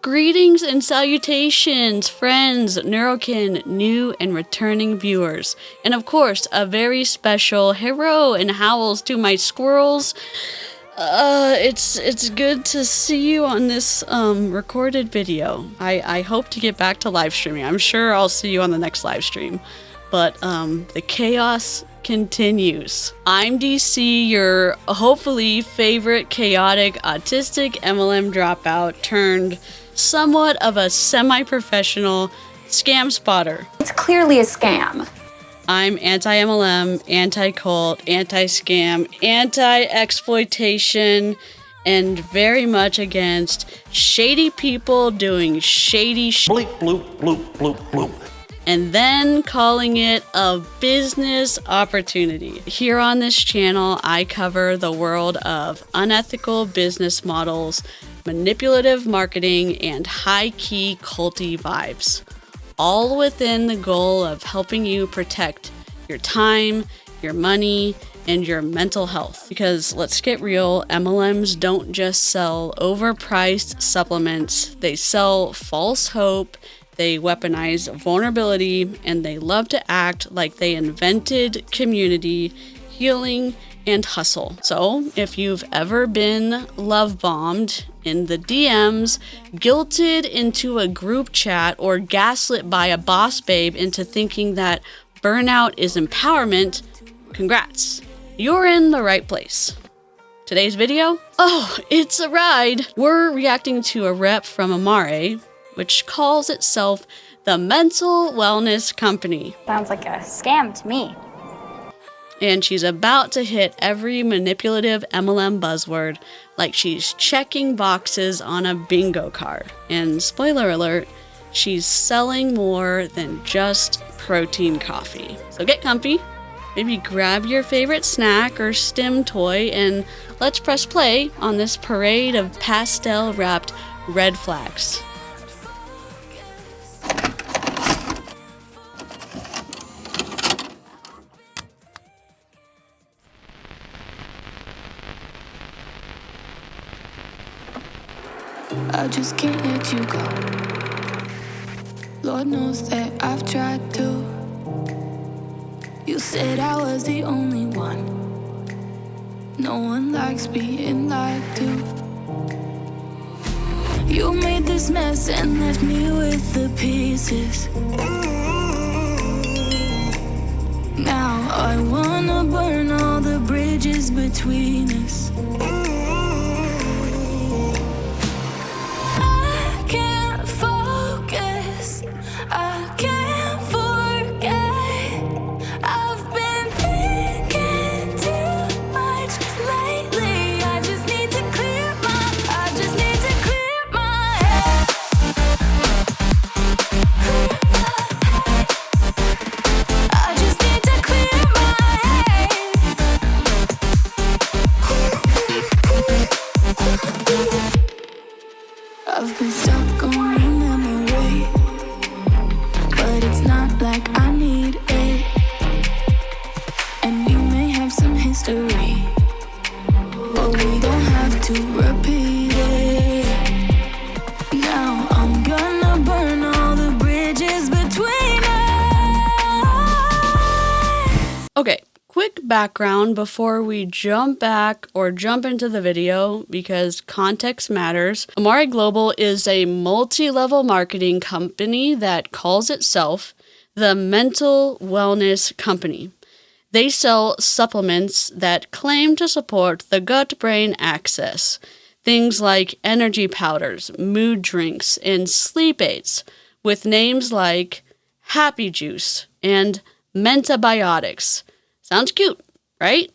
Greetings and salutations, friends, Neurokin, new and returning viewers. And of course, a very special hello and howls to my squirrels. It's good to see you on this recorded video. I hope to get back to live streaming. I'm sure I'll see you on the next live stream. But the chaos continues. I'm DC, your hopefully favorite chaotic autistic MLM dropout turned somewhat of a semi-professional scam spotter. It's clearly a scam. I'm anti-MLM, anti-cult, anti-scam, anti-exploitation, and very much against shady people doing shady bleep, bloop, bloop, bloop, bloop. And then calling it a business opportunity. Here on this channel, I cover the world of unethical business models, manipulative marketing, and high-key culty vibes, all within the goal of helping you protect your time, your money, and your mental health. Because let's get real, MLMs don't just sell overpriced supplements, they sell false hope, they weaponize vulnerability, and they love to act like they invented community, healing, and hustle. So if you've ever been love bombed in the DMs, guilted into a group chat, or gaslit by a boss babe into thinking that burnout is empowerment, congrats. You're in the right place. Today's video? Oh, it's a ride. We're reacting to a rep from Amare, which calls itself the Mental Wellness Company. Sounds like a scam to me. And she's about to hit every manipulative MLM buzzword like she's checking boxes on a bingo card. And spoiler alert, she's selling more than just protein coffee. So get comfy, maybe grab your favorite snack or stim toy, and let's press play on this parade of pastel-wrapped red flags. I just can't let you go. Lord knows that I've tried to. You said I was the only one. No one likes being lied to. You made this mess and left me with the pieces. Now I wanna burn all the bridges between us. I've been stuck on your memory, but it's not like I need it. And we may have some history, but we don't have to repeat it. Now I'm gonna burn all the bridges between us. Okay. Quick background before we jump back or jump into the video, because context matters. Amare Global is a multi-level marketing company that calls itself the Mental Wellness Company. They sell supplements that claim to support the gut-brain axis. Things like energy powders, mood drinks, and sleep aids, with names like Happy Juice and Mentabiotics. Sounds cute, right?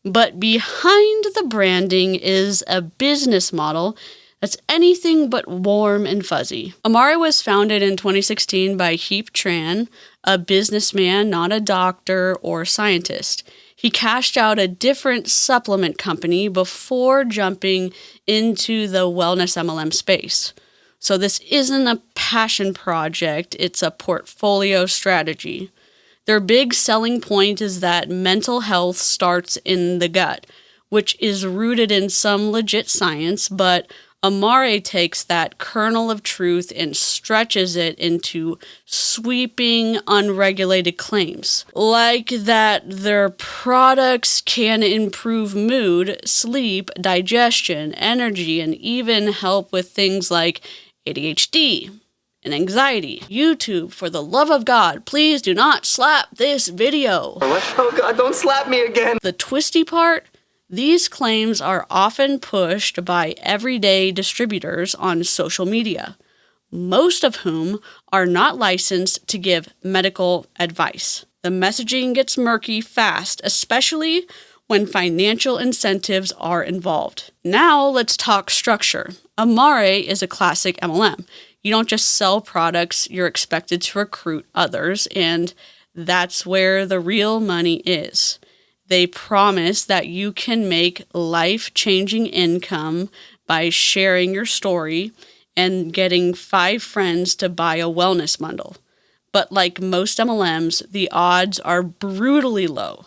But behind the branding is a business model that's anything but warm and fuzzy. Amare was founded in 2016 by Heap Tran, a businessman, not a doctor or scientist. He cashed out a different supplement company before jumping into the wellness MLM space. So this isn't a passion project, it's a portfolio strategy. Their big selling point is that mental health starts in the gut, which is rooted in some legit science, but Amare takes that kernel of truth and stretches it into sweeping, unregulated claims, like that their products can improve mood, sleep, digestion, energy, and even help with things like ADHD and anxiety. YouTube, for the love of God, please do not slap this video. Oh God, don't slap me again. The twisty part? These claims are often pushed by everyday distributors on social media, most of whom are not licensed to give medical advice. The messaging gets murky fast, especially when financial incentives are involved. Now let's talk structure. Amare is a classic MLM. You don't just sell products, you're expected to recruit others, and that's where the real money is. They promise that you can make life-changing income by sharing your story and getting 5 friends to buy a wellness bundle. But like most MLMs, the odds are brutally low.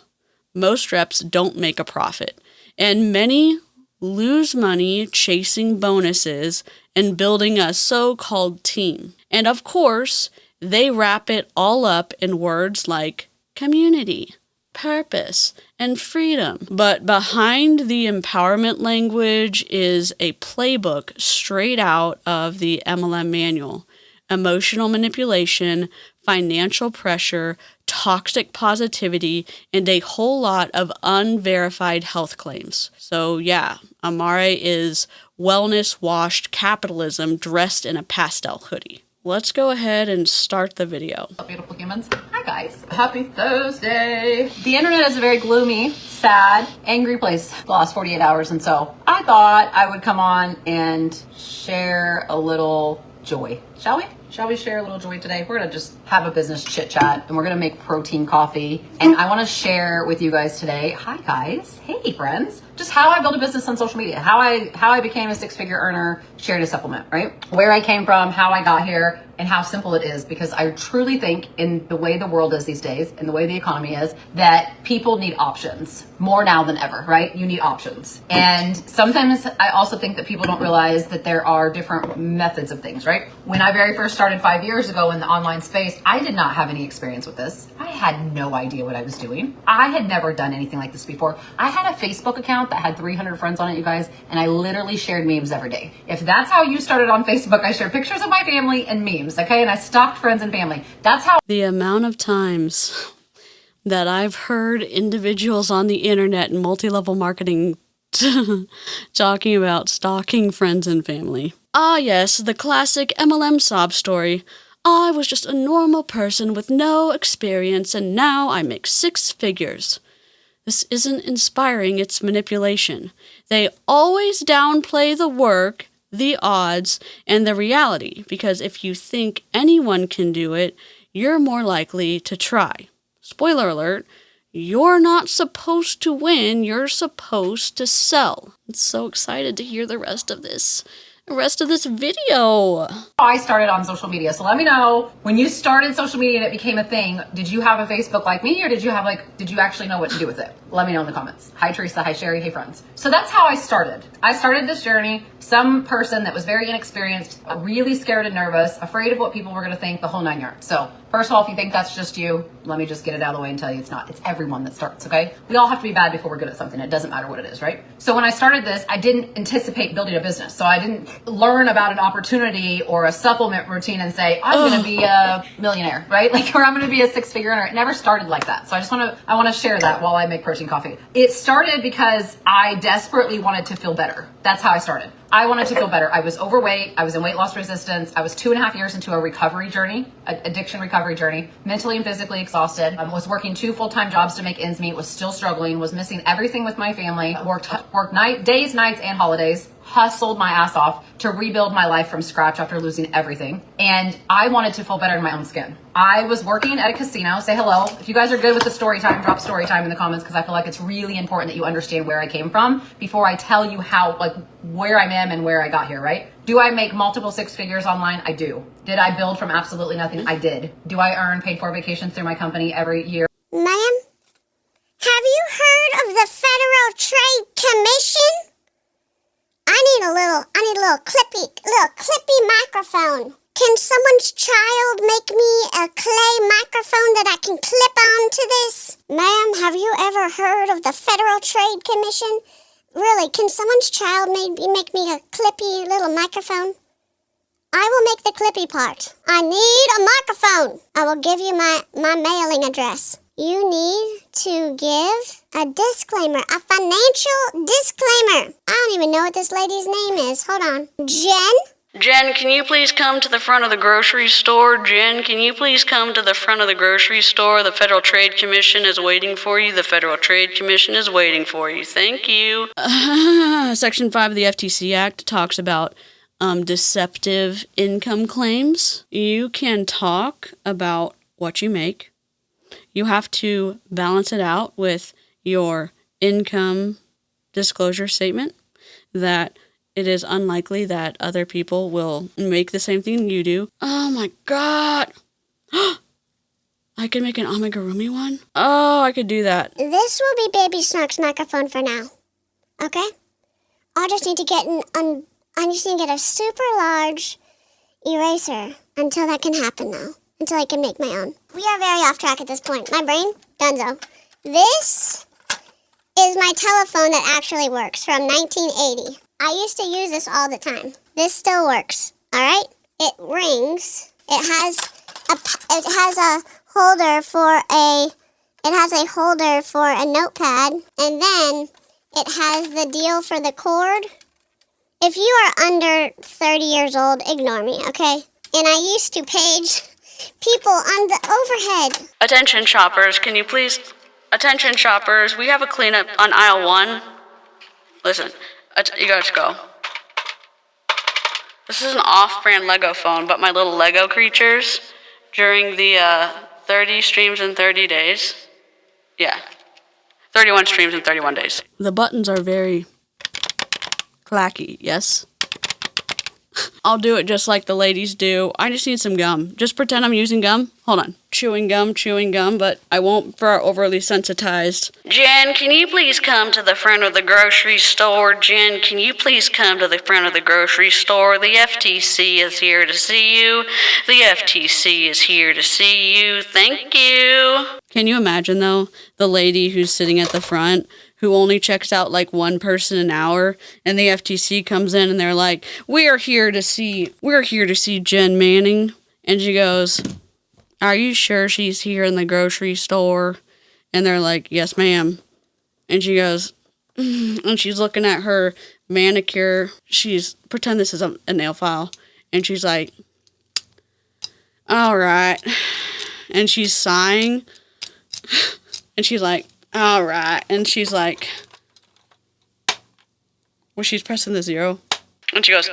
Most reps don't make a profit, and many lose money chasing bonuses and building a so-called team. And of course, they wrap it all up in words like community, purpose, and freedom. But behind the empowerment language is a playbook straight out of the MLM manual. Emotional manipulation, financial pressure, toxic positivity, and a whole lot of unverified health claims. So yeah, Amare is wellness-washed capitalism dressed in a pastel hoodie. Let's go ahead and start the video. Beautiful humans. Hi guys. Happy Thursday. The internet is a very gloomy, sad, angry place the last 48 hours, and so I thought I would come on and share a little joy. Shall we? Shall we share a little joy today? We're gonna just have a business chit chat and we're gonna make protein coffee. And I wanna share with you guys today, hi guys, hey friends, just how I built a business on social media, how I became a 6-figure earner, shared a supplement, right? Where I came from, how I got here, and how simple it is, because I truly think in the way the world is these days and the way the economy is, that people need options more now than ever, right? You need options. And sometimes I also think that people don't realize that there are different methods of things, right? When I very first started 5 years ago in the online space, I did not have any experience with this. I had no idea what I was doing. I had never done anything like this before. I had a Facebook account that had 300 friends on it, you guys, and I literally shared memes every day. If that's how you started on Facebook, I shared pictures of my family and memes, okay? And I stalked friends and family. That's how. The amount of times that I've heard individuals on the internet and multi-level marketing talking about stalking friends and family. Ah yes, the classic MLM sob story. I was just a normal person with no experience and now I make 6 figures. This isn't inspiring, it's manipulation. They always downplay the work, the odds, and the reality, because if you think anyone can do it, you're more likely to try. Spoiler alert, you're not supposed to win, you're supposed to sell. I'm so excited to hear the rest of this video. I started on social media. So let me know, when you started social media and it became a thing, did you have a Facebook like me, or did you actually know what to do with it? Let me know in the comments. Hi Teresa, hi Sherry, hey friends. So that's how I started. I started this journey, some person that was very inexperienced, really scared and nervous, afraid of what people were gonna think, the whole 9 yards. So first of all, if you think that's just you, let me just get it out of the way and tell you it's not. It's everyone that starts, okay? We all have to be bad before we're good at something. It doesn't matter what it is, right? So when I started this, I didn't anticipate building a business. So I didn't learn about an opportunity or a supplement routine and say, I'm gonna be a millionaire, right? Like, or I'm gonna be a 6-figure earner. It never started like that. So I wanna share that while I make protein coffee. It started because I desperately wanted to feel better. That's how I started. I wanted to feel better. I was overweight. I was in weight loss resistance. I was 2.5 years into a recovery journey, addiction recovery journey, mentally and physically exhausted. I was working 2 full-time jobs to make ends meet, was still struggling, was missing everything with my family, worked days, nights, and holidays, hustled my ass off to rebuild my life from scratch after losing everything. And I wanted to feel better in my own skin. I was working at a casino. Say hello. If you guys are good with the story time, drop story time in the comments, because I feel like it's really important that you understand where I came from before I tell you how, like, where I am and where I got here, right? Do I make multiple 6 figures online? I do. Did I build from absolutely nothing? I did. Do I earn paid for vacations through my company every year? Ma'am, have you heard of the Federal Trade Commission? I need a little microphone. Can someone's child make me a clay microphone that I can clip onto this? Ma'am, have you ever heard of the Federal Trade Commission? Really, can someone's child maybe make me a clippy little microphone? I will make the clippy part. I need a microphone. I will give you my mailing address. You need to give a disclaimer, a financial disclaimer. I don't even know what this lady's name is. Hold on. Jen, can you please come to the front of the grocery store? Jen, can you please come to the front of the grocery store? The Federal Trade Commission is waiting for you. The Federal Trade Commission is waiting for you. Thank you. Section 5 of the FTC Act talks about deceptive income claims. You can talk about what you make. You have to balance it out with your income disclosure statement that it is unlikely that other people will make the same thing you do. Oh my God. I could make an amigurumi one? Oh, I could do that. This will be Baby Snark's microphone for now. Okay? I just need to get a super large eraser until that can happen now. Until I can make my own. We are very off track at this point. My brain, donezo. This is my telephone that actually works from 1980. I used to use this all the time. This still works, all right? It rings. It has a holder for a notepad, and then it has the deal for the cord. If you are under 30 years old, ignore me, okay? And I used to page people on the overhead. Attention shoppers, can you please... Attention shoppers, we have a cleanup on aisle 1. Listen. You guys go. This is an off-brand Lego phone, but my little Lego creatures during the 30 streams in 30 days. Yeah. 31 streams in 31 days. The buttons are very clacky, yes? I'll do it just like the ladies do. I just need some gum. Just pretend I'm using gum. Hold on. Chewing gum, but I won't for our overly sensitized. Jen, can you please come to the front of the grocery store? Jen, can you please come to the front of the grocery store? The FTC is here to see you. The FTC is here to see you. Thank you. Can you imagine, though, the lady who's sitting at the front who only checks out like one person an hour, and the FTC comes in and they're like, we're here to see Jen Manning. And she goes, are you sure she's here in the grocery store? And they're like, yes, ma'am. And she goes, and she's looking at her manicure. Pretend this is a nail file. And she's like, all right. And she's sighing. And she's like, all right. And she's like, well, she's pressing the 0. And she goes,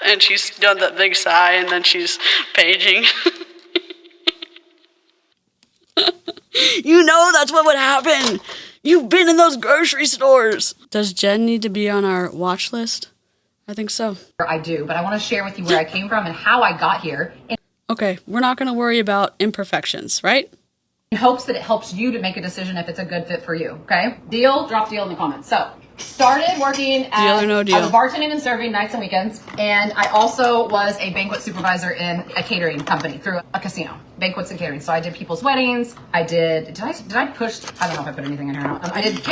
and she's done that big sigh, and then she's paging. You know that's what would happen. You've been in those grocery stores. Does Jen need to be on our watch list? I think so. I do, but I want to share with you where I came from and how I got here. Okay, we're not going to worry about imperfections, right? In hopes that it helps you to make a decision if it's a good fit for you, okay? Deal? Drop deal in the comments. So, started working as deal or no deal. I was bartending and serving nights and weekends, and I also was a banquet supervisor in a catering company through a casino. Banquets and catering. So I did people's weddings. Did I push? I don't know if I put anything in here. I did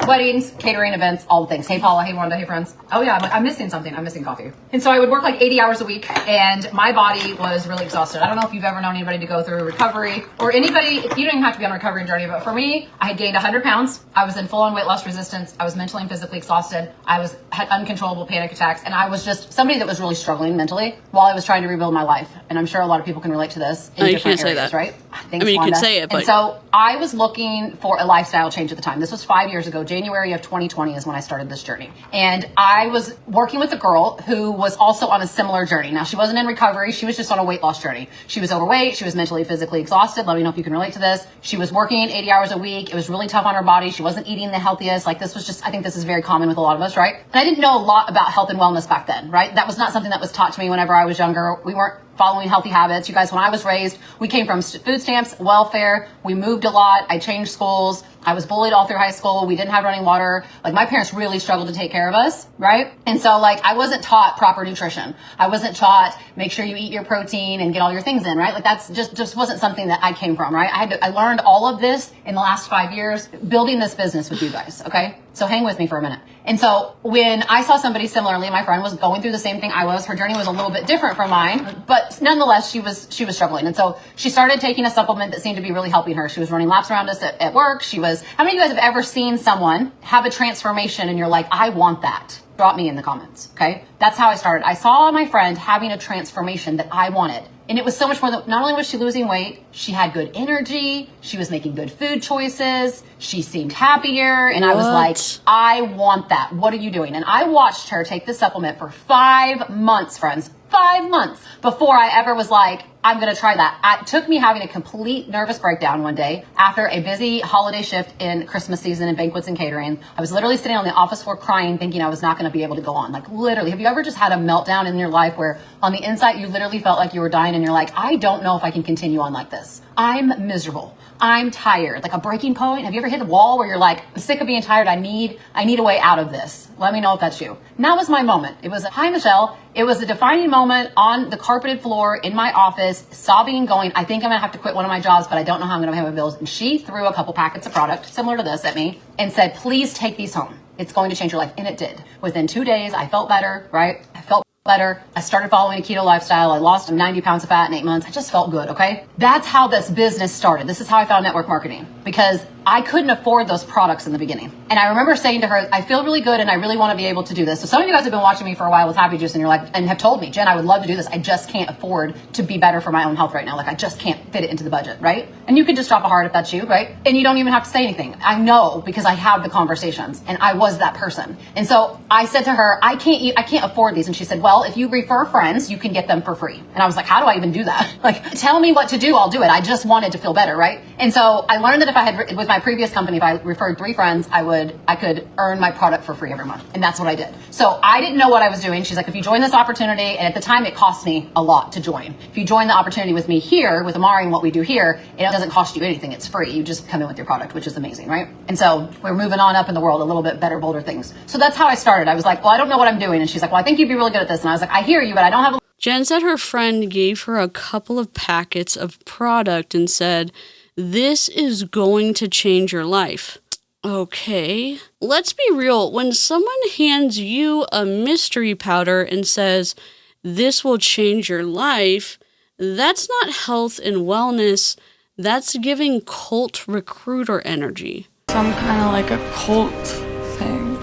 weddings, catering events, all the things. Hey Paula, hey Wanda, hey friends. Oh yeah, I'm missing something. I'm missing coffee. And so I would work like 80 hours a week, and my body was really exhausted. I don't know if you've ever known anybody to go through recovery, or anybody, you don't even have to be on a recovery journey, but for me, I had gained 100 pounds. I was in full-on weight loss resistance. I was mentally and physically exhausted. Had uncontrollable panic attacks, and I was just somebody that was really struggling mentally while I was trying to rebuild my life. And I'm sure a lot of people can relate to this in different areas, that. Right? Thanks, you Wanda. could say it, but... And so I was looking for a lifestyle change at the time. This was 5 years ago. January of 2020 is when I started this journey. And I was working with a girl who was also on a similar journey. Now, she wasn't in recovery. She was just on a weight loss journey. She was overweight. She was mentally, physically exhausted. Let me know if you can relate to this. She was working 80 hours a week. It was really tough on her body. She wasn't eating the healthiest. Like, this was just, I think this is is very common with a lot of us, right? And I didn't know a lot about health and wellness back then, right? That was not something that was taught to me whenever I was younger. We weren't following healthy habits. You guys, when I was raised, we came from food stamps, welfare. We moved a lot. I changed schools. I was bullied all through high school. We didn't have running water. Like, my parents really struggled to take care of us, right? And so, like, I wasn't taught proper nutrition. I wasn't taught make sure you eat your protein and get all your things in, right? Like, that's just wasn't something that I came from, right? I learned all of this in the last 5 years building this business with you guys, okay? So hang with me for a minute. And so when I saw somebody similarly, my friend was going through the same thing I was. Her journey was a little bit different from mine, but nonetheless, she was struggling. And so she started taking a supplement that seemed to be really helping her. She was running laps around us at work. How many of you guys have ever seen someone have a transformation and you're like, I want that? Drop me in the comments, okay? That's how I started. I saw my friend having a transformation that I wanted. And it was so much more than, not only was she losing weight, she had good energy, she was making good food choices, she seemed happier, and I was like, I want that. What are you doing? And I watched her take this supplement for 5 months, friends. 5 months before I ever was like, I'm going to try that. It took me having a complete nervous breakdown one day after a busy holiday shift in Christmas season and banquets and catering. I was literally sitting on the office floor crying, thinking I was not going to be able to go on. Like, literally, have you ever just had a meltdown in your life where on the inside you literally felt like you were dying and you're like, I don't know if I can continue on like this. I'm miserable. I'm tired. Like a breaking point. Have you ever hit a wall where you're like, I'm sick of being tired. I need a way out of this. Let me know if that's you. And that was my moment. It was, hi, Michelle. It was a defining moment on the carpeted floor in my office, sobbing and going, I think I'm going to have to quit one of my jobs, but I don't know how I'm going to pay my bills. And she threw a couple packets of product similar to this at me and said, please take these home. It's going to change your life. And it did. Within 2 days, I felt better, right? I felt better. I started following a keto lifestyle. I lost 90 pounds of fat in 8 months. I just felt good, okay? That's how this business started. This is how I found network marketing, because I couldn't afford those products in the beginning. And I remember saying to her, I feel really good and I really want to be able to do this. So some of you guys have been watching me for a while with Happy Juice and you're like, and have told me, Jen, I would love to do this. I just can't afford to be better for my own health right now. Like, I just can't fit it into the budget, right? And you can just drop a heart if that's you, right? And you don't even have to say anything. I know, because I have the conversations and I was that person. And so I said to her, I can't afford these. And she said, well, if you refer friends, you can get them for free. And I was like, how do I even do that? Like, tell me what to do. I'll do it. I just wanted to feel better, right? And so I learned that if I had, with my previous company, if I referred 3 friends, I could earn my product for free every month. And that's what I did. So I didn't know what I was doing. She's like, if you join this opportunity, and at the time it cost me a lot to join. If you join the opportunity with me here, with Amare and what we do here, it doesn't cost you anything. It's free. You just come in with your product, which is amazing, right? And so we're moving on up in the world, a little bit better, bolder things. So that's how I started. I was like, well, I don't know what I'm doing. And she's like, well, I think you'd be really good at this. And I was like, I hear you, but I don't have a... Jen said her friend gave her a couple of packets of product and said, this is going to change your life. Okay, let's be real. When someone hands you a mystery powder and says, this will change your life, that's not health and wellness. That's giving cult recruiter energy. Some kind of like a cult thing.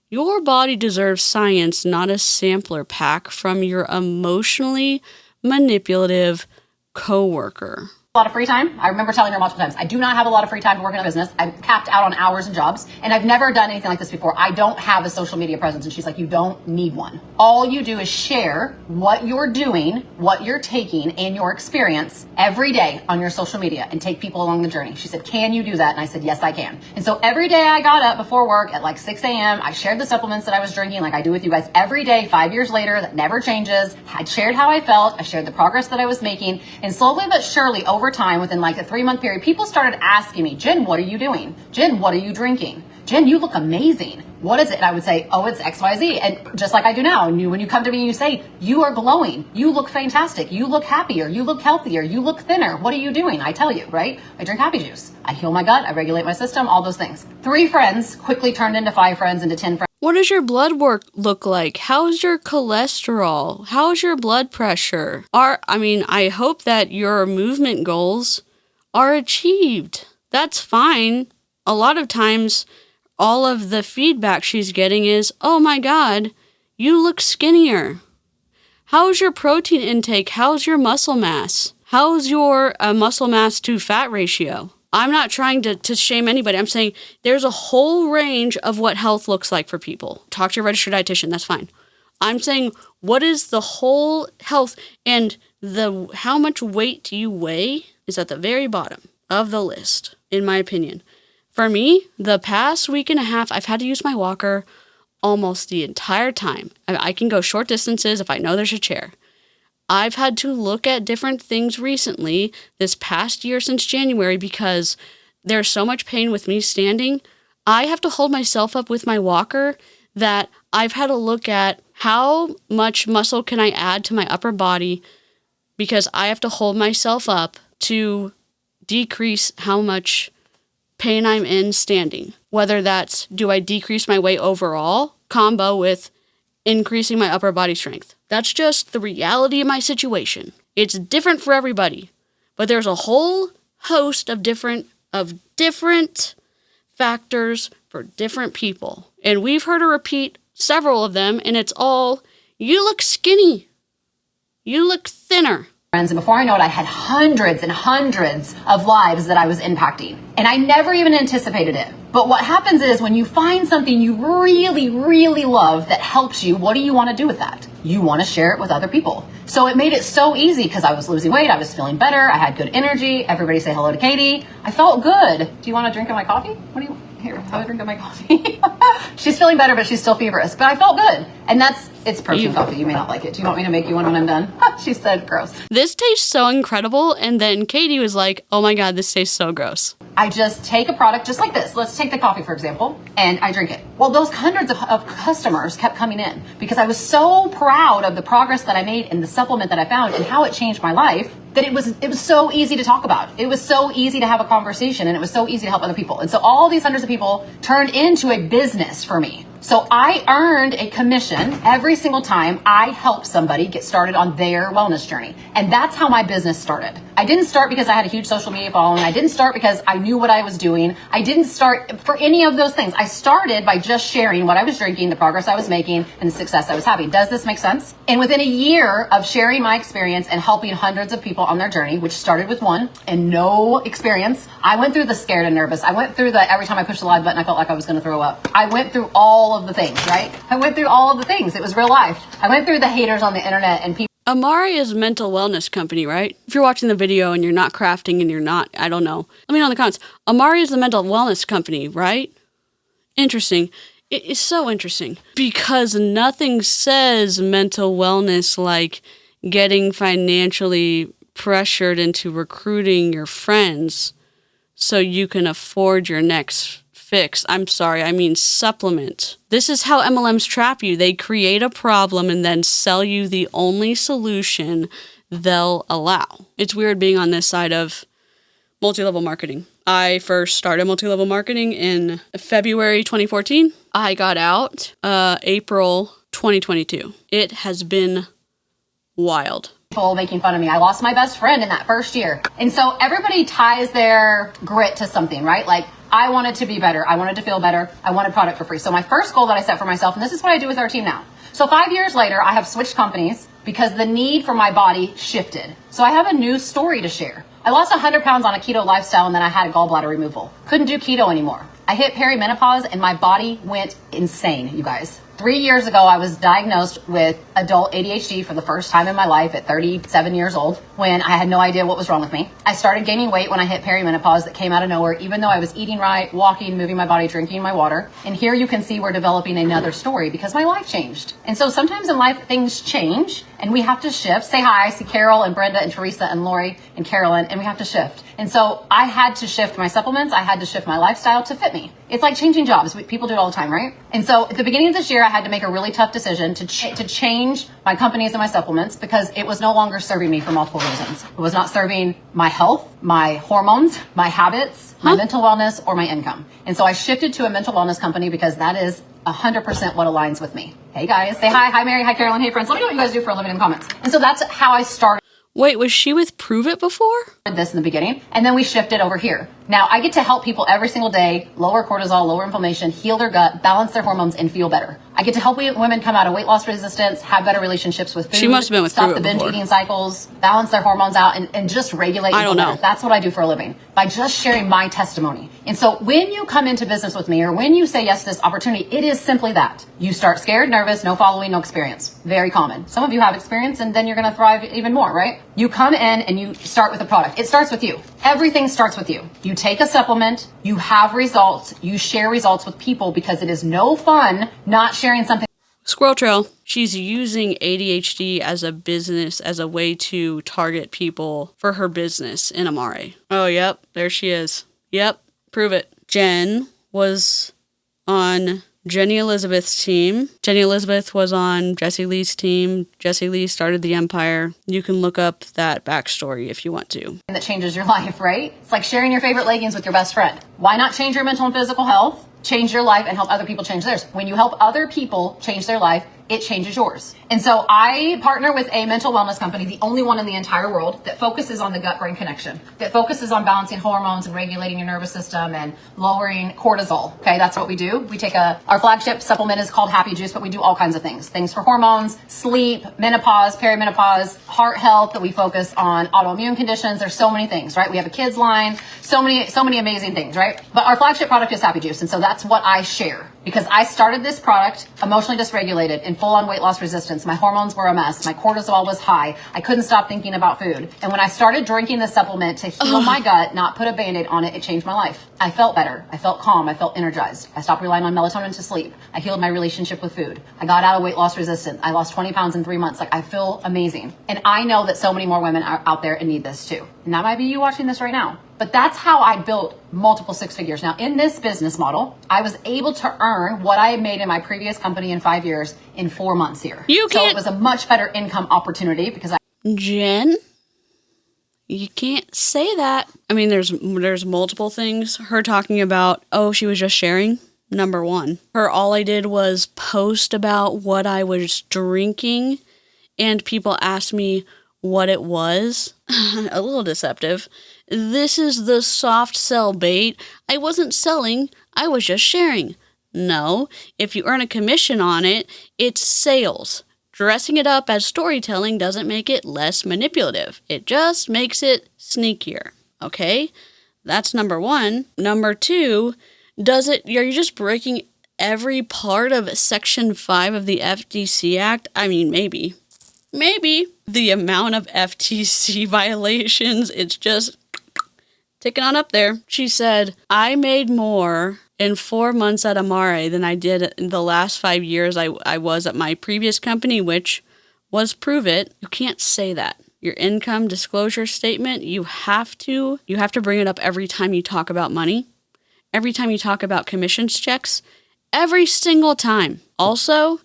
Your body deserves science, not a sampler pack from your emotionally manipulative coworker. A lot of free time. I remember telling her multiple times, I do not have a lot of free time to work in a business. I'm capped out on hours and jobs, and I've never done anything like this before. I don't have a social media presence. And she's like, you don't need one. All you do is share what you're doing, what you're taking, and your experience every day on your social media and take people along the journey. She said, can you do that? And I said, yes, I can. And so every day I got up before work at like 6 a.m. I shared the supplements that I was drinking like I do with you guys every day, 5 years later. That never changes. I shared how I felt. I shared the progress that I was making. And slowly but surely over time, within like a 3-month period, people started asking me, Jen, what are you doing? Jen, what are you drinking? Jen, you look amazing. What is it? And I would say, oh, it's XYZ. And just like I do now, and when you come to me and you say, you are glowing, you look fantastic, you look happier, you look healthier, you look thinner. What are you doing? I tell you, right? I drink Happy Juice. I heal my gut. I regulate my system, all those things. 3 friends quickly turned into 5 friends, into 10 friends. What does your blood work look like? How's your cholesterol? How's your blood pressure? I hope that your movement goals are achieved. That's fine. A lot of times, all of the feedback she's getting is, oh my God, you look skinnier. How's your protein intake? How's your muscle mass? How's your muscle mass to fat ratio? I'm not trying to shame anybody. I'm saying there's a whole range of what health looks like for people. Talk to your registered dietitian. That's fine. I'm saying, what is the whole health, and how much weight do you weigh is at the very bottom of the list, in my opinion. For me, the past week and a half, I've had to use my walker almost the entire time. I can go short distances if I know there's a chair. I've had to look at different things recently this past year since January because there's so much pain with me standing. I have to hold myself up with my walker that I've had to look at how much muscle can I add to my upper body because I have to hold myself up to decrease how much pain I'm in standing. Whether that's, do I decrease my weight overall, combo with increasing my upper body strength. That's just the reality of my situation. It's different for everybody, but there's a whole host of different factors for different people. And we've heard her repeat several of them, and it's all, you look skinny. You look thinner. And before I know it, I had hundreds and hundreds of lives that I was impacting. And I never even anticipated it. But what happens is when you find something you really, really love that helps you, what do you want to do with that? You want to share it with other people. So it made it so easy because I was losing weight. I was feeling better. I had good energy. Everybody say hello to Katie. I felt good. Do you want a drink of my coffee? What do you Here, have a drink of my coffee. She's feeling better, but she's still feverish. But I felt good. And it's protein coffee. You may not like it. Do you want me to make you one when I'm done? She said, gross. This tastes so incredible. And then Katie was like, oh my God, this tastes so gross. I just take a product just like this. Let's take the coffee, for example, and I drink it. Well, those hundreds of customers kept coming in because I was so proud of the progress that I made and the supplement that I found and how it changed my life that it was so easy to talk about. It was so easy to have a conversation and it was so easy to help other people. And so all these hundreds of people turned into a business for me. So I earned a commission every single time I helped somebody get started on their wellness journey. And that's how my business started. I didn't start because I had a huge social media following. I didn't start because I knew what I was doing. I didn't start for any of those things. I started by just sharing what I was drinking, the progress I was making, and the success I was having. Does this make sense? And within a year of sharing my experience and helping hundreds of people on their journey, which started with one and no experience, I went through the scared and nervous. I went through the every time I pushed the live button, I felt like I was going to throw up. I went through all of the things, right? I went through all of the things. It was real life. I went through the haters on the internet and people. Amare is a mental wellness company, right? If you're watching the video and you're not crafting and you're not, I don't know. Let me know in the comments. Amare is a mental wellness company, right? Interesting. It is so interesting because nothing says mental wellness like getting financially pressured into recruiting your friends so you can afford your next fix. I'm sorry, I mean supplement. This is how MLMs trap you. They create a problem and then sell you the only solution they'll allow. It's weird being on this side of multi-level marketing. I first started multi-level marketing in February 2014. I got out April 2022. It has been wild. People making fun of me. I lost my best friend in that first year. And so everybody ties their grit to something, right? Like I wanted to be better. I wanted to feel better. I wanted product for free. So my first goal that I set for myself, and this is what I do with our team now. So 5 years later, I have switched companies because the need for my body shifted. So I have a new story to share. I lost 100 pounds on a keto lifestyle and then I had a gallbladder removal. Couldn't do keto anymore. I hit perimenopause and my body went insane, you guys. 3 years ago, I was diagnosed with adult ADHD for the first time in my life at 37 years old when I had no idea what was wrong with me. I started gaining weight when I hit perimenopause that came out of nowhere, even though I was eating right, walking, moving my body, drinking my water. And here you can see we're developing another story because my life changed. And so sometimes in life, things change and we have to shift. Say hi, I see Carol and Brenda and Teresa and Lori and Carolyn, and we have to shift. And so I had to shift my supplements. I had to shift my lifestyle to fit me. It's like changing jobs. People do it all the time, right? And so at the beginning of this year, I had to make a really tough decision to change my companies and my supplements because it was no longer serving me for multiple reasons. It was not serving my health, my hormones, my habits, my mental wellness, or my income. And so I shifted to a mental wellness company because that is 100% what aligns with me. Hey guys, say hi. Hi Mary, hi Carolyn, hey friends. Let me know what you guys do for a living in the comments. And so that's how I started. Wait, was she with Prove It before? This in the beginning, and then we shifted over here. Now I get to help people every single day, lower cortisol, lower inflammation, heal their gut, balance their hormones, and feel better. I get to help women come out of weight loss resistance, have better relationships with food. She must have been with stop Prove It the binge before. eating cycles, balance their hormones out, and just regulate. I don't know. Better. That's what I do for a living by just sharing my testimony. And so when you come into business with me, or when you say yes to this opportunity, it is simply that. You start scared, nervous, no following, no experience. Very common. Some of you have experience, and then you're going to thrive even more, right? You come in and you start with a product. It starts with you. Everything starts with you. You take a supplement, you have results, you share results with people because it is no fun not sharing something. Squirrel Trail. She's using ADHD as a business, as a way to target people for her business in Amare. Oh, yep. There she is. Yep. Prove it. Jen was on Jenny Elizabeth's team. Jenny Elizabeth was on Jesse Lee's team. Jesse Lee started the empire. You can look up that backstory if you want to. That changes your life, right? It's like sharing your favorite leggings with your best friend. Why not change your mental and physical health? Change your life and help other people change theirs. When you help other people change their life, it changes yours. And so I partner with a mental wellness company, the only one in the entire world that focuses on the gut-brain connection, that focuses on balancing hormones and regulating your nervous system and lowering cortisol. Okay, that's what we do. We take our flagship supplement is called Happy Juice, but we do all kinds of things. Things for hormones, sleep, menopause, perimenopause, heart health, that we focus on autoimmune conditions. There's so many things, right? We have a kids line, so many amazing things, right? But our flagship product is Happy Juice. And so that's what I share. Because I started this product emotionally dysregulated in full-on weight loss resistance. My hormones were a mess. My cortisol was high. I couldn't stop thinking about food. And when I started drinking this supplement to heal my gut, not put a Band-Aid on it, it changed my life. I felt better. I felt calm. I felt energized. I stopped relying on melatonin to sleep. I healed my relationship with food. I got out of weight loss resistance. I lost 20 pounds in 3 months. Like, I feel amazing. And I know that so many more women are out there and need this too. And that might be you watching this right now. But that's how I built multiple six figures. Now, in this business model, I was able to earn what I had made in my previous company in 5 years in 4 months here. So it was a much better income opportunity because Jen, you can't say that. I mean, there's multiple things. Her talking about, oh, she was just sharing. Number one. All I did was post about what I was drinking, and people asked me what it was. A little deceptive. This is the soft sell bait. I wasn't selling, I was just sharing. No, if you earn a commission on it, it's sales. Dressing it up as storytelling doesn't make it less manipulative. It just makes it sneakier. Okay? That's number one. Number two, are you just breaking every part of Section 5 of the FTC Act? I mean, maybe. The amount of FTC violations, it's just ticking on up there. She said, I made more in 4 months at Amare than I did in the last 5 years I was at my previous company, which was Prove It. You can't say that. Your income disclosure statement, you have to bring it up every time you talk about money, every time you talk about commissions checks, every single time. Also,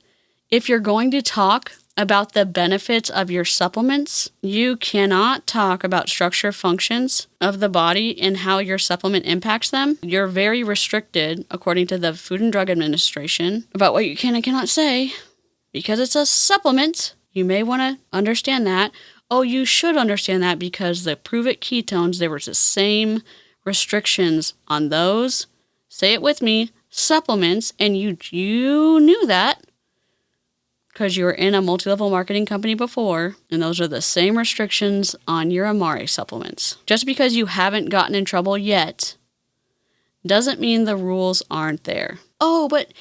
if you're going to talk about the benefits of your supplements, you cannot talk about structure functions of the body and how your supplement impacts them. You're very restricted, according to the Food and Drug Administration, about what you can and cannot say because it's a supplement. You may want to understand that. Oh, you should understand that because the Prove It ketones, there was the same restrictions on those. Say it with me, supplements, and you knew that. Because you were in a multi-level marketing company before, and those are the same restrictions on your Amare supplements. Just because you haven't gotten in trouble yet doesn't mean the rules aren't there. Oh, but,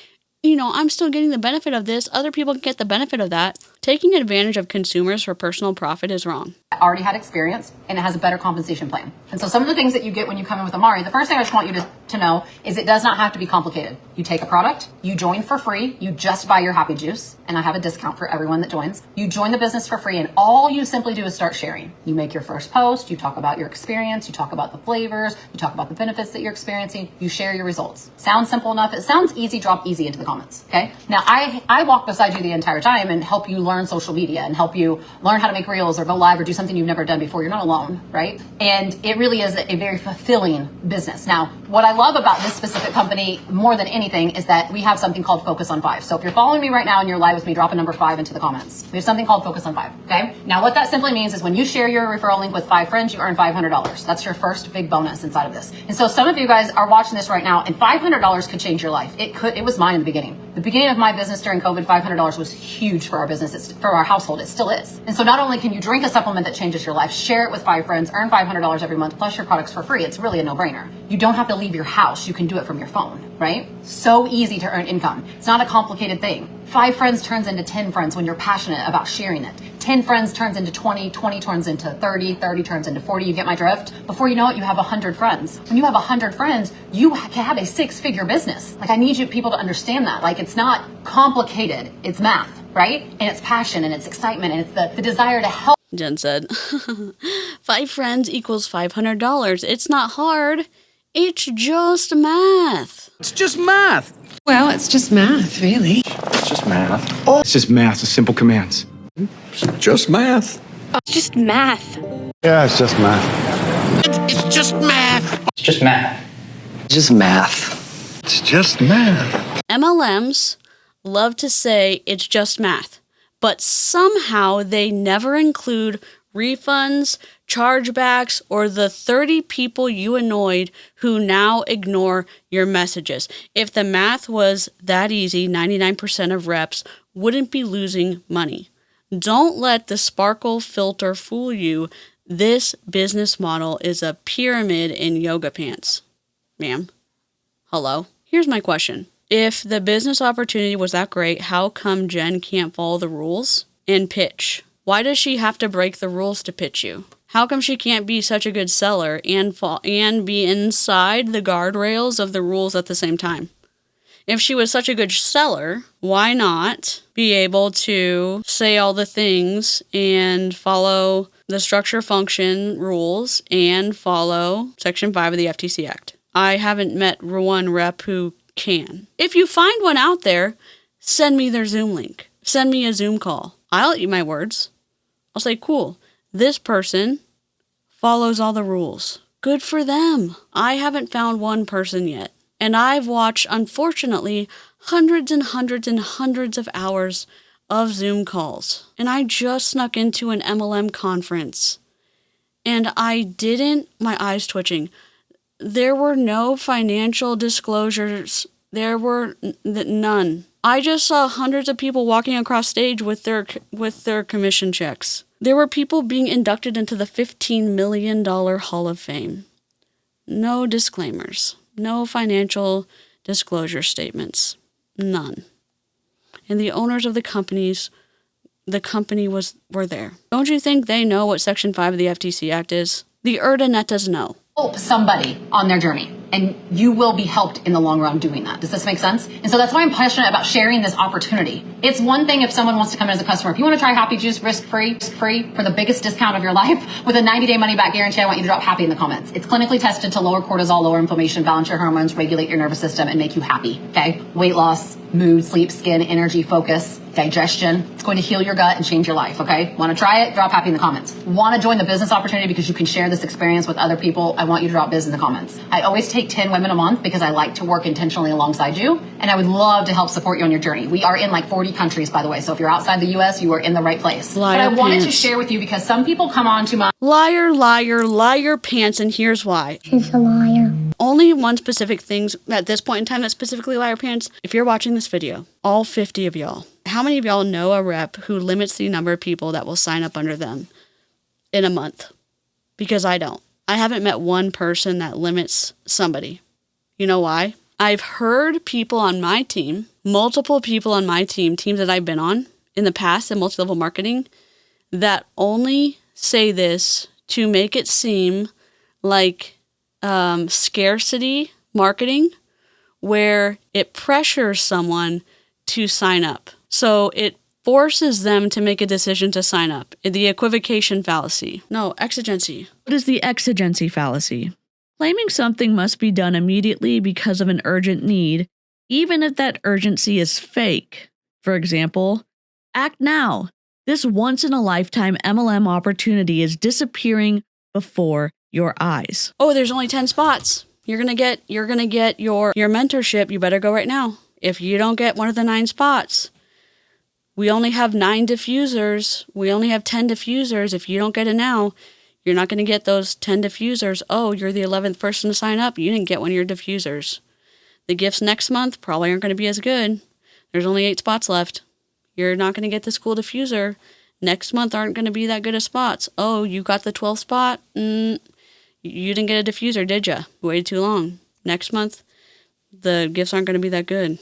I'm still getting the benefit of this. Other people can get the benefit of that. Taking advantage of consumers for personal profit is wrong. I already had experience, and it has a better compensation plan. And so some of the things that you get when you come in with Amare, the first thing I just want you to know is it does not have to be complicated. You take a product, you join for free, you just buy your Happy Juice, and I have a discount for everyone that joins. You join the business for free, and all you simply do is start sharing. You make your first post, you talk about your experience, you talk about the flavors, you talk about the benefits that you're experiencing, you share your results. Sounds simple enough. It sounds easy. Drop easy into the comments, okay? Now, I walk beside you the entire time and help you learn social media and help you learn how to make reels or go live or do something you've never done before. You're not alone, right? And it really is a very fulfilling business. Now, what I love about this specific company more than anything is that we have something called Focus on 5. So if you're following me right now and you're live with me, drop a number 5 into the comments. We have something called Focus on 5, okay? Now, what that simply means is when you share your referral link with 5 friends, you earn $500. That's your first big bonus inside of this. And so some of you guys are watching this right now, and $500 could change your life. It was mine in the beginning. The beginning of my business during COVID, $500 was huge for our business. For our household. It still is. And so not only can you drink a supplement that changes your life, share it with 5 friends, earn $500 every month, plus your products for free. It's really a no-brainer. You don't have to leave your house. You can do it from your phone, right? So easy to earn income. It's not a complicated thing. 5 friends turns into 10 friends when you're passionate about sharing it. 10 friends turns into 20, 20 turns into 30, 30 turns into 40. You get my drift? Before you know it, you have 100 friends. When you have 100 friends, you can have a 6-figure business. Like, I need you people to understand that. Like, it's not complicated. It's math, right? And it's passion and it's excitement and it's the desire to help. Jen said, 5 friends equals $500. It's not hard. It's just math. It's just math. Well, it's just math, really. It's just math. Oh, it's just math, it's simple commands. It's just math. It's just math. Yeah, it's just math. It's just math. It's just math. It's just math. It's just math. MLMs love to say it's just math, but somehow they never include refunds, chargebacks, or the 30 people you annoyed who now ignore your messages. If the math was that easy, 99% of reps wouldn't be losing money. Don't let the sparkle filter fool you. This business model is a pyramid in yoga pants. Ma'am, hello? Here's my question. If the business opportunity was that great, how come Jen can't follow the rules and pitch? Why does she have to break the rules to pitch you? How come she can't be such a good seller and be inside the guardrails of the rules at the same time? If she was such a good seller, why not be able to say all the things and follow the structure function rules and follow Section 5 of the FTC Act? I haven't met one rep who can. If you find one out there, send me their Zoom link. Send me a Zoom call. I'll eat my words. I'll say, cool, this person follows all the rules. Good for them. I haven't found one person yet. And I've watched, unfortunately, hundreds and hundreds and hundreds of hours of Zoom calls. And I just snuck into an MLM conference. And I didn't, my eyes twitching. There were no financial disclosures. There were none. I just saw hundreds of people walking across stage with their commission checks. There were people being inducted into the $15 million Hall of Fame. No disclaimers. No financial disclosure statements. None. And the owners of the company were there. Don't you think they know what Section 5 of the FTC Act is? The ERDA does know. Help somebody on their journey, and you will be helped in the long run doing that. Does this make sense? And so that's why I'm passionate about sharing this opportunity. It's one thing if someone wants to come in as a customer. If you want to try Happy Juice risk-free for the biggest discount of your life with a 90-day money-back guarantee, I want you to drop happy in the comments. It's clinically tested to lower cortisol, lower inflammation, balance your hormones, regulate your nervous system, and make you happy, okay? Weight loss, mood, sleep, skin, energy, focus, digestion. It's going to heal your gut and change your life, okay? Want to try it? Drop happy in the comments. Want to join the business opportunity because you can share this experience with other people? I want you to drop biz in the comments. I always take 10 women a month because I like to work intentionally alongside you, and I would love to help support you on your journey. We are in like 40 countries, by the way, so if you're outside the US, you are in the right place. Liar but I wanted to pants. share with you because some people come on to my Liar, liar, liar pants, and here's why. She's a liar. Only one specific thing at this point in time that's specifically liar pants. If you're watching this video, all 50 of y'all, how many of y'all know a rep who limits the number of people that will sign up under them in a month? Because I don't. I haven't met one person that limits somebody. You know why? I've heard people on my team, multiple people on my teams that I've been on in the past in multi-level marketing, that only say this to make it seem like scarcity marketing, where it pressures someone to sign up. So it forces them to make a decision to sign up. The equivocation fallacy. No, exigency. What is the exigency fallacy? Claiming something must be done immediately because of an urgent need, even if that urgency is fake. For example, act now. This once-in-a-lifetime MLM opportunity is disappearing before your eyes. Oh, there's only 10 spots. You're gonna get your mentorship. You better go right now. If you don't get one of the 9 spots, we only have 9 diffusers. We only have 10 diffusers. If you don't get it now, you're not gonna get those 10 diffusers. Oh, you're the 11th person to sign up. You didn't get one of your diffusers. The gifts next month probably aren't gonna be as good. There's only 8 spots left. You're not gonna get this cool diffuser. Next month aren't gonna be that good of spots. Oh, you got the 12th spot? You didn't get a diffuser, did ya? You waited too long. Next month, the gifts aren't going to be that good.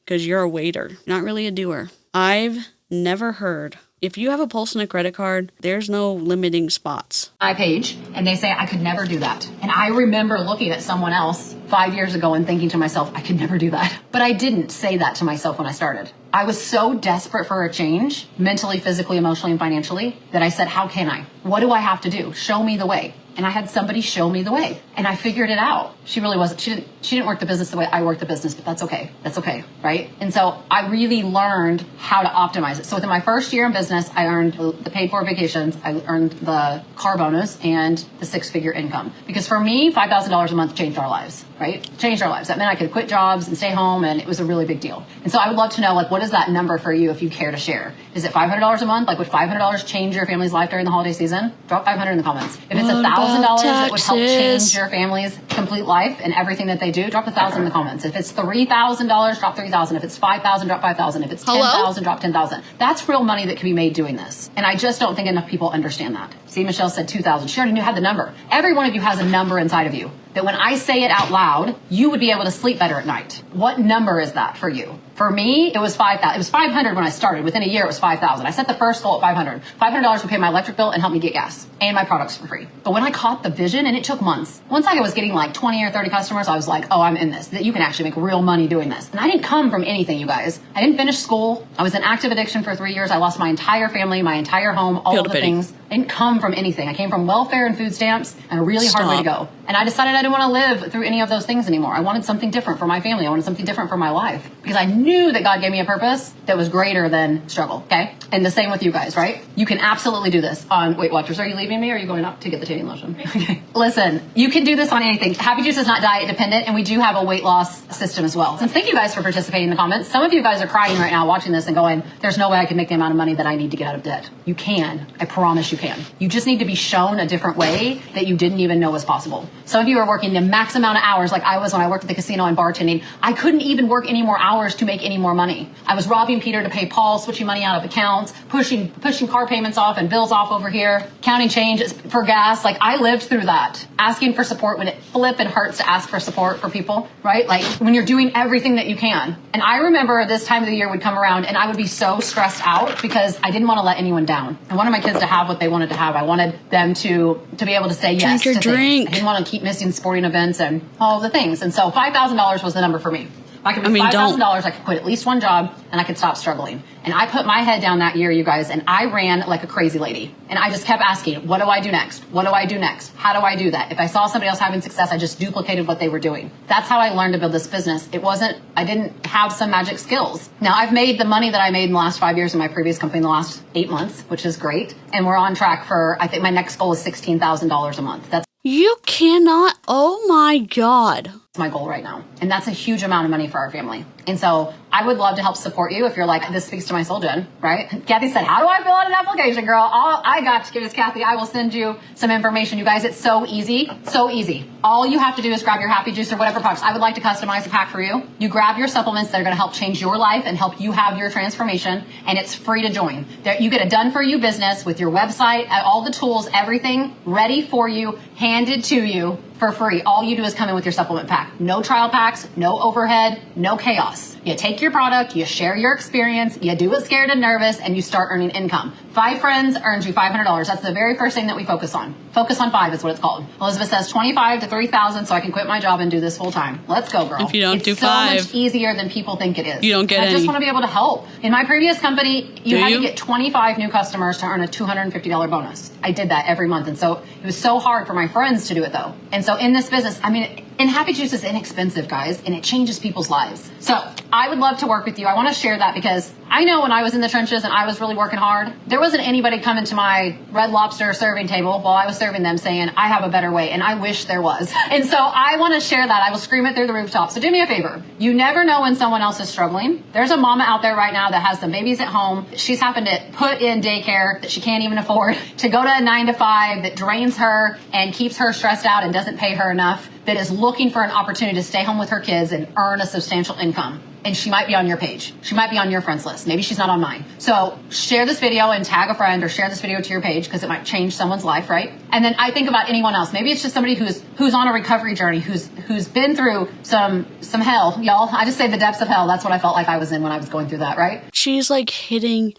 because you're a waiter, not really a doer. I've never heard, if you have a Pulse and a credit card, there's no limiting spots. My page, and they say I could never do that. And I remember looking at someone else 5 years ago and thinking to myself, I could never do that. But I didn't say that to myself when I started. I was so desperate for a change, mentally, physically, emotionally, and financially, that I said, how can I? What do I have to do? Show me the way. And I had somebody show me the way, and I figured it out. She really wasn't, she didn't work the business the way I work the business, but that's okay. That's okay, right? And so I really learned how to optimize it. So within my first year in business, I earned the paid for vacations, I earned the car bonus, and the 6-figure income. Because for me, $5,000 a month changed our lives, right? Changed our lives. That meant I could quit jobs and stay home, and it was a really big deal. And so I would love to know, like, what is that number for you if you care to share? Is it $500 a month? Like, would $500 change your family's life during the holiday season? Drop 500 in the comments. If it's $1,000 that would help change your family's complete life and everything that they do, drop 1,000 in the comments. If it's $3,000, drop 3,000. If it's 5,000, drop 5,000. If it's 10,000, drop 10,000. That's real money that can be made doing this. And I just don't think enough people understand that. See, Michelle said 2,000. She already had the number. Every one of you has a number inside of you that when I say it out loud, you would be able to sleep better at night. What number is that for you? For me, it was 5,000. It was 500 when I started. Within a year, it was 5,000. I set the first goal at 500. $500 would pay my electric bill and help me get gas and my products for free. But when I caught the vision, and it took months, once I was getting like 20 or 30 customers, I was like, oh, I'm in this. That you can actually make real money doing this. And I didn't come from anything, you guys. I didn't finish school. I was in active addiction for 3 years. I lost my entire family, my entire home, all of the things. I didn't come from anything. I came from welfare and food stamps and a really hard way to go. And I decided I didn't want to live through any of those things anymore. I wanted something different for my family. I wanted something different for my life because I knew that God gave me a purpose that was greater than struggle. Okay. And the same with you guys, right? You can absolutely do this on Weight Watchers. Are you leaving me or are you going up to get the tanning lotion? Okay. Listen, you can do this on anything. Happy Juice is not diet dependent, and we do have a weight loss system as well. And thank you guys for participating in the comments. Some of you guys are crying right now watching this and going, there's no way I can make the amount of money that I need to get out of debt. You can. I promise you can. You just need to be shown a different way that you didn't even know was possible. Some of you are working the max amount of hours like I was when I worked at the casino and bartending. I couldn't even work any more hours to make any more money. I was robbing Peter to pay Paul, switching money out of accounts, pushing car payments off and bills off over here, counting change for gas. Like I lived through that. Asking for support when it flipping hurts to ask for support for people, right? Like when you're doing everything that you can. And I remember this time of the year would come around and I would be so stressed out because I didn't want to let anyone down. I wanted my kids to have what they wanted to have. I wanted them to be able to say yes to things. I didn't want to keep missing sporting events and all the things. And so $5,000 was the number for me. If I could make $5,000, I could quit at least one job and I could stop struggling. And I put my head down that year, you guys, and I ran like a crazy lady. And I just kept asking, what do I do next? What do I do next? How do I do that? If I saw somebody else having success, I just duplicated what they were doing. That's how I learned to build this business. I didn't have some magic skills. Now I've made the money that I made in the last 5 years in my previous company in the last 8 months, which is great. And we're on track for, I think my next goal is $16,000 a month. You cannot, oh my God. My goal right now. And that's a huge amount of money for our family. And so I would love to help support you if you're like, this speaks to my soul, Jen, right? Kathy said, how do I fill out an application, girl? I got to give this, Kathy. I will send you some information. You guys, it's so easy. So easy. All you have to do is grab your Happy Juice or whatever products. I would like to customize a pack for you. You grab your supplements that are going to help change your life and help you have your transformation. And it's free to join. You get a done for you business with your website, all the tools, everything ready for you, handed to you for free. All you do is come in with your supplement pack. No trial packs, no overhead, no chaos. You take your product, you share your experience, you do it scared and nervous, and you start earning income. 5 friends earns you $500. That's the very first thing that we focus on. Focus on 5 is what it's called. Elizabeth says 25 to 3,000 so I can quit my job and do this full time. Let's go, girl. If you don't do 5, it's so much easier than people think it is. You don't get any. I just want to be able to help. In my previous company, you had to get 25 new customers to earn a $250 bonus. I did that every month. And so it was so hard for my friends to do it though. And so in this business, I mean, and Happy Juice is inexpensive, guys, and it changes people's lives. So I would love to work with you. I want to share that because I know when I was in the trenches and I was really working hard, there wasn't anybody coming to my Red Lobster serving table while I was serving them saying, I have a better way, and I wish there was. And so I want to share that. I will scream it through the rooftop. So do me a favor. You never know when someone else is struggling. There's a mama out there right now that has some babies at home. She's happened to put in daycare that she can't even afford, to go to a 9 to 5 that drains her and keeps her stressed out and doesn't pay her enough, that is looking for an opportunity to stay home with her kids and earn a substantial income. and she might be on your page. She might be on your friends list. Maybe she's not on mine. So share this video and tag a friend or share this video to your page because it might change someone's life, right? And then I think about anyone else. Maybe it's just somebody who's on a recovery journey, who's been through some hell, y'all. I just say the depths of hell. That's what I felt like I was in when I was going through that, right? She's like hitting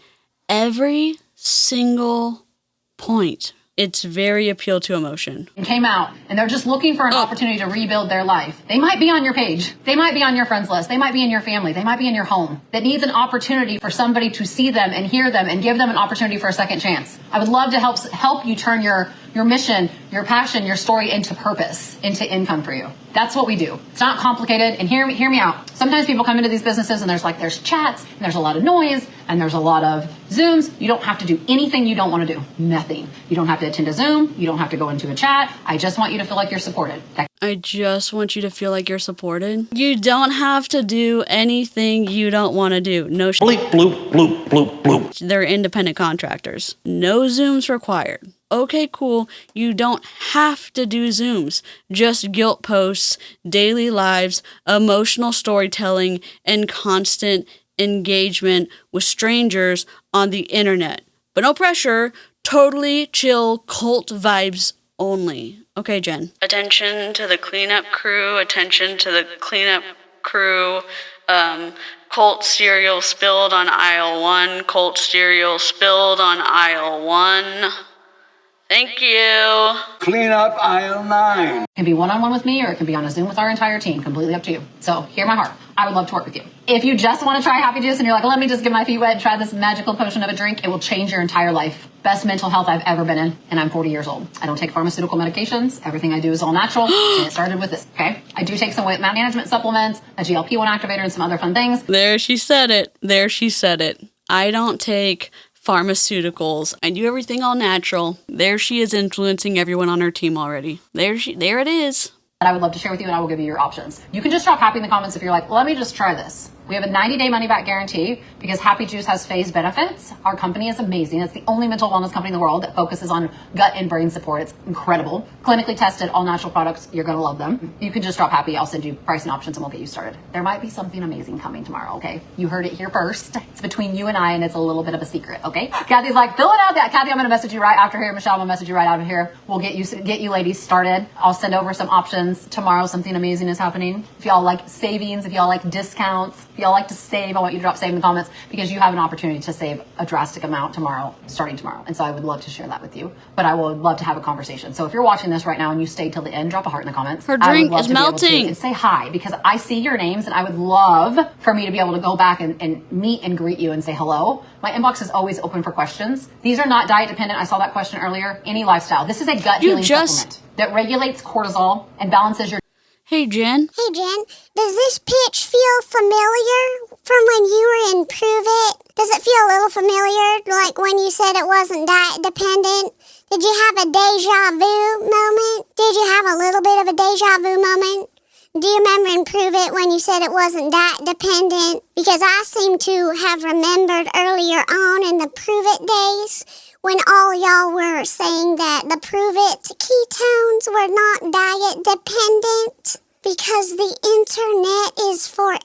every single point. It's very appeal to emotion. And came out and they're just looking for an opportunity to rebuild their life. They might be on your page. They might be on your friends list. They might be in your family. They might be in your home that needs an opportunity for somebody to see them and hear them and give them an opportunity for a second chance. I would love to help you turn your mission, your passion, your story into purpose, into income for you. That's what we do. It's not complicated. And hear me out. Sometimes people come into these businesses and there's chats and there's a lot of noise and there's a lot of Zooms. You don't have to do anything you don't want to do. Nothing. You don't have to attend a Zoom. You don't have to go into a chat. I just want you to feel like you're supported. I just want you to feel like you're supported. You don't have to do anything you don't want to do. No Bleep, bloop, bloop, bloop, bloop. They're independent contractors. No Zooms required. Okay, cool. You don't have to do Zooms. Just guilt posts, daily lives, emotional storytelling, and constant engagement with strangers on the internet. But no pressure. Totally chill cult vibes only. Okay, Jen. Attention to the cleanup crew. Attention to the cleanup crew. Cult cereal spilled on aisle 1. Cult cereal spilled on aisle 1. Thank you. Clean up aisle 9. It can be one-on-one with me or it can be on a Zoom with our entire team. Completely up to you. So hear my heart. I would love to work with you. If you just want to try Happy Juice and you're like, let me just get my feet wet and try this magical potion of a drink, it will change your entire life. Best mental health I've ever been in, and I'm 40 years old. I don't take pharmaceutical medications. Everything I do is all natural, and it started with this, okay? I do take some weight management supplements, a GLP-1 activator, and some other fun things. There she said it. There she said it. I don't take pharmaceuticals. I do everything all natural. There she is influencing everyone on her team already. There it is. That I would love to share with you, and I will give you your options. You can just drop Happy in the comments if you're like, let me just try this. We have a 90-day money-back guarantee because Happy Juice has phased benefits. Our company is amazing. It's the only mental wellness company in the world that focuses on gut and brain support. It's incredible. Clinically tested, all natural products. You're going to love them. You can just drop Happy. I'll send you pricing options and we'll get you started. There might be something amazing coming tomorrow, okay? You heard it here first. It's between you and I, and it's a little bit of a secret, okay? Kathy's like, fill it out. Kathy, I'm going to message you right after here. Michelle, I'm going to message you right after here. We'll get you ladies started. I'll send over some options. Tomorrow, something amazing is happening. If y'all like savings, if y'all like discounts, if y'all like to save, I want you to drop save in the comments because you have an opportunity to save a drastic amount tomorrow, starting tomorrow. And so I would love to share that with you, but I would love to have a conversation. So if you're watching this right now and you stayed till the end, drop a heart in the comments. Her drink is melting. And say hi because I see your names and I would love for me to be able to go back and meet and greet you and say hello. My inbox is always open for questions. These are not diet dependent. I saw that question earlier. Any lifestyle. This is a gut healing supplement that regulates cortisol and balances your... Hey, Jen. Hey, Jen. Does this pitch feel familiar from when you were in Prove It? Does it feel a little familiar, like when you said it wasn't diet dependent? Did you have a deja vu moment? Did you have a little bit of a deja vu moment? Do you remember in Prove It when you said it wasn't diet dependent? Because I seem to have remembered earlier on in the Prove It days when all y'all were saying that the Prove It ketones were not diet dependent because the internet is forever.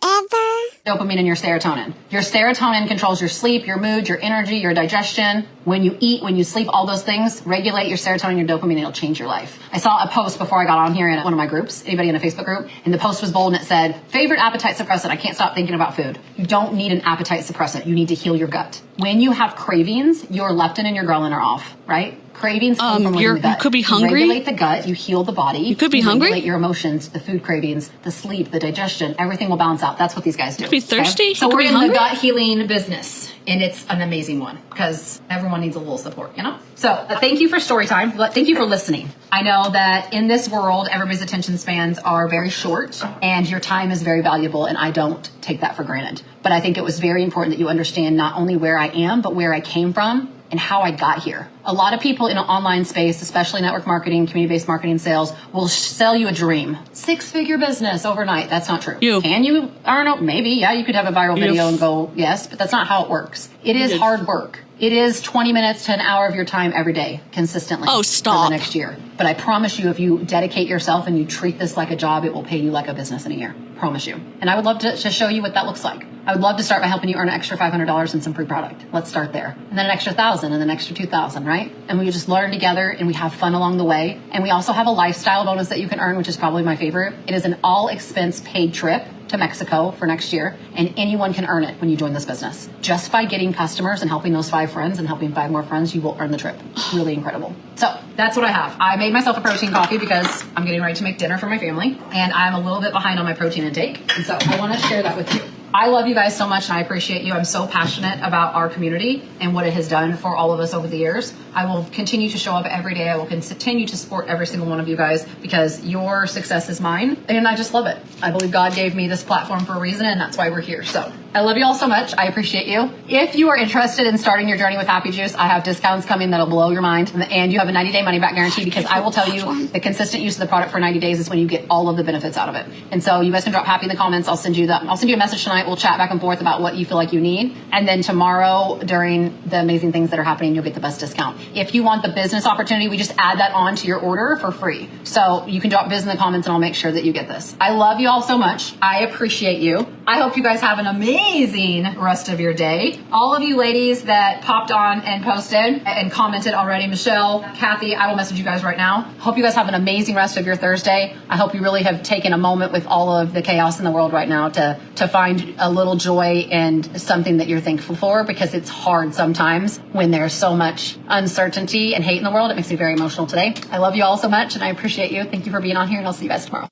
Dopamine and your serotonin. Your serotonin controls your sleep, your mood, your energy, your digestion. When you eat, when you sleep, all those things regulate your serotonin, your dopamine, and it'll change your life. I saw a post before I got on here in one of my groups, anybody in a Facebook group, and the post was bold and it said, favorite appetite suppressant, I can't stop thinking about food. You don't need an appetite suppressant. You need to heal your gut. When you have cravings, your leptin and your ghrelin are off, right? Cravings come from within the gut. You could be hungry. You regulate the gut, you heal the body. You could be hungry. Regulate your emotions, the food cravings, the sleep, the digestion, everything will balance out. That's what these guys do. You could be thirsty. Okay? So we're in the gut healing business, and it's an amazing one because everyone needs a little support, you know? So thank you for story time. Thank you for listening. I know that in this world, everybody's attention spans are very short and your time is very valuable, and I don't take that for granted. But I think it was very important that you understand not only where I am, but where I came from and how I got here. A lot of people in an online space, especially network marketing, community-based marketing sales, will sell you a dream. 6-figure business overnight. That's not true. Can you? I don't know. Maybe. Yeah, you could have a viral video and go, yes, but that's not how it works. It is hard work. It is 20 minutes to an hour of your time every day, consistently. Oh, stop. For the next year. But I promise you, if you dedicate yourself and you treat this like a job, it will pay you like a business in a year. Promise you. And I would love to show you what that looks like. I would love to start by helping you earn an extra $500 and some free product. Let's start there. And then an extra $1,000 and an extra $2,000, right? And we just learn together and we have fun along the way. And we also have a lifestyle bonus that you can earn, which is probably my favorite. It is an all expense paid trip to Mexico for next year, and anyone can earn it when you join this business. Just by getting customers and helping those 5 friends and helping 5 more friends, you will earn the trip. Really incredible. So that's what I have. I made myself a protein coffee because I'm getting ready to make dinner for my family, and I'm a little bit behind on my protein intake, and so I want to share that with you. I love you guys so much and I appreciate you. I'm so passionate about our community and what it has done for all of us over the years. I will continue to show up every day. I will continue to support every single one of you guys because your success is mine and I just love it. I believe God gave me this platform for a reason and that's why we're here. So I love you all so much. I appreciate you. If you are interested in starting your journey with Happy Juice, I have discounts coming that'll blow your mind, and you have a 90-day money-back guarantee because I will tell you the consistent use of the product for 90 days is when you get all of the benefits out of it. And so you guys can drop Happy in the comments. I'll send you a message tonight. We'll chat back and forth about what you feel like you need. And then tomorrow during the amazing things that are happening, you'll get the best discount. If you want the business opportunity, we just add that on to your order for free. So you can drop biz in the comments and I'll make sure that you get this. I love you all so much. I appreciate you. I hope you guys have an amazing rest of your day. All of you ladies that popped on and posted and commented already, Michelle, Kathy, I will message you guys right now. Hope you guys have an amazing rest of your Thursday. I hope you really have taken a moment with all of the chaos in the world right now to find a little joy and something that you're thankful for, because it's hard sometimes when there's so much uncertainty and hate in the world. It makes me very emotional today. I love you all so much and I appreciate you. Thank you for being on here and I'll see you guys tomorrow.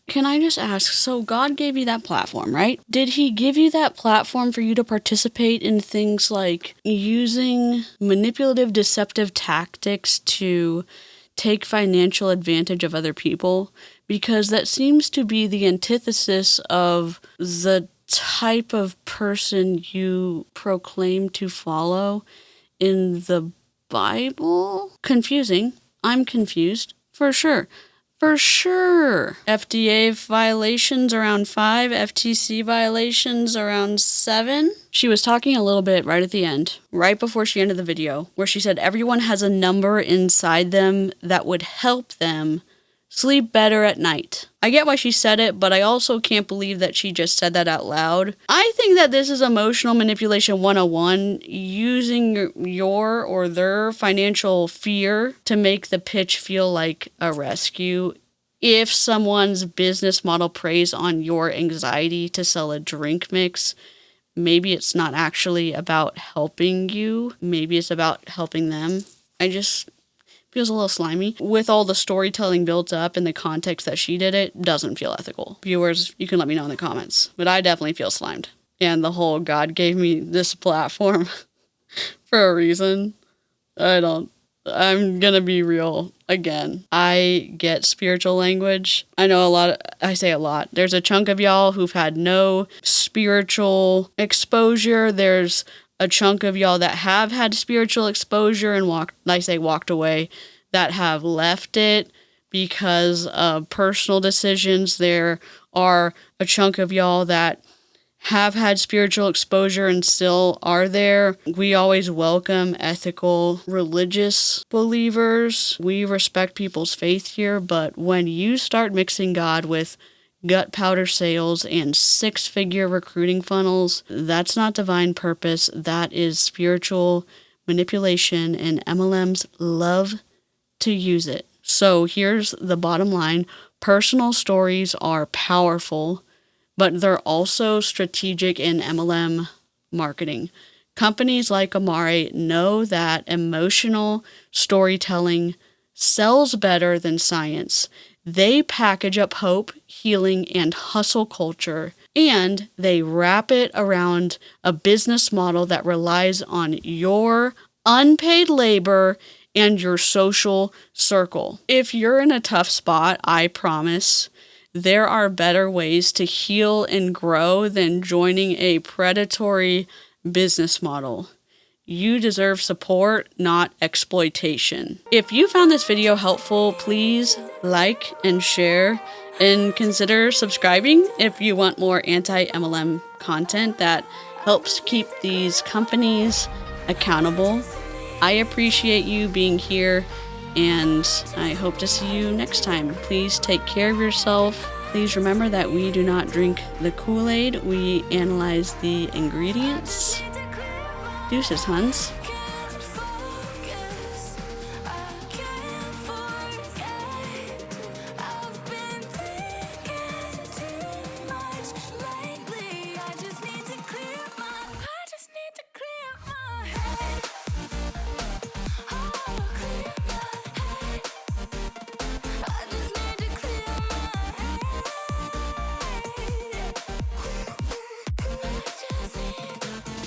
Can I just ask, so God gave you that platform, right? Did he give you that platform for you to participate in things like using manipulative, deceptive tactics to take financial advantage of other people? Because that seems to be the antithesis of the type of person you proclaim to follow in the Bible. Confusing. I'm confused, for sure. For sure. FDA violations around 5, FTC violations around 7. She was talking a little bit right at the end, right before she ended the video, where she said everyone has a number inside them that would help them sleep better at night. I get why she said it, but I also can't believe that she just said that out loud. I think that this is emotional manipulation 101, using your or their financial fear to make the pitch feel like a rescue. If someone's business model preys on your anxiety to sell a drink mix, maybe it's not actually about helping you. Maybe it's about helping them. Feels a little slimy. With all the storytelling built up and the context that she did it, doesn't feel ethical. Viewers, you can let me know in the comments. But I definitely feel slimed. And the whole God gave me this platform for a reason. I'm gonna be real again. I get spiritual language. I know I say a lot. There's a chunk of y'all who've had no spiritual exposure. There's a chunk of y'all that have had spiritual exposure and walked away, that have left it because of personal decisions. There are a chunk of y'all that have had spiritual exposure and still are there. We always welcome ethical, religious believers. We respect people's faith here, but when you start mixing God with gut powder sales and 6-figure recruiting funnels, that's not divine purpose. That is spiritual manipulation, and MLMs love to use it. So here's the bottom line. Personal stories are powerful, but they're also strategic in MLM marketing. Companies like Amare know that emotional storytelling sells better than science. They package up hope, healing, and hustle culture, and they wrap it around a business model that relies on your unpaid labor and your social circle. If you're in a tough spot, I promise there are better ways to heal and grow than joining a predatory business model. You deserve support, not exploitation. If you found this video helpful, please like and share, and consider subscribing if you want more anti-MLM content that helps keep these companies accountable. I appreciate you being here, and I hope to see you next time. Please take care of yourself. Please remember that we do not drink the Kool-Aid. We analyze the ingredients. Deuces, Huns.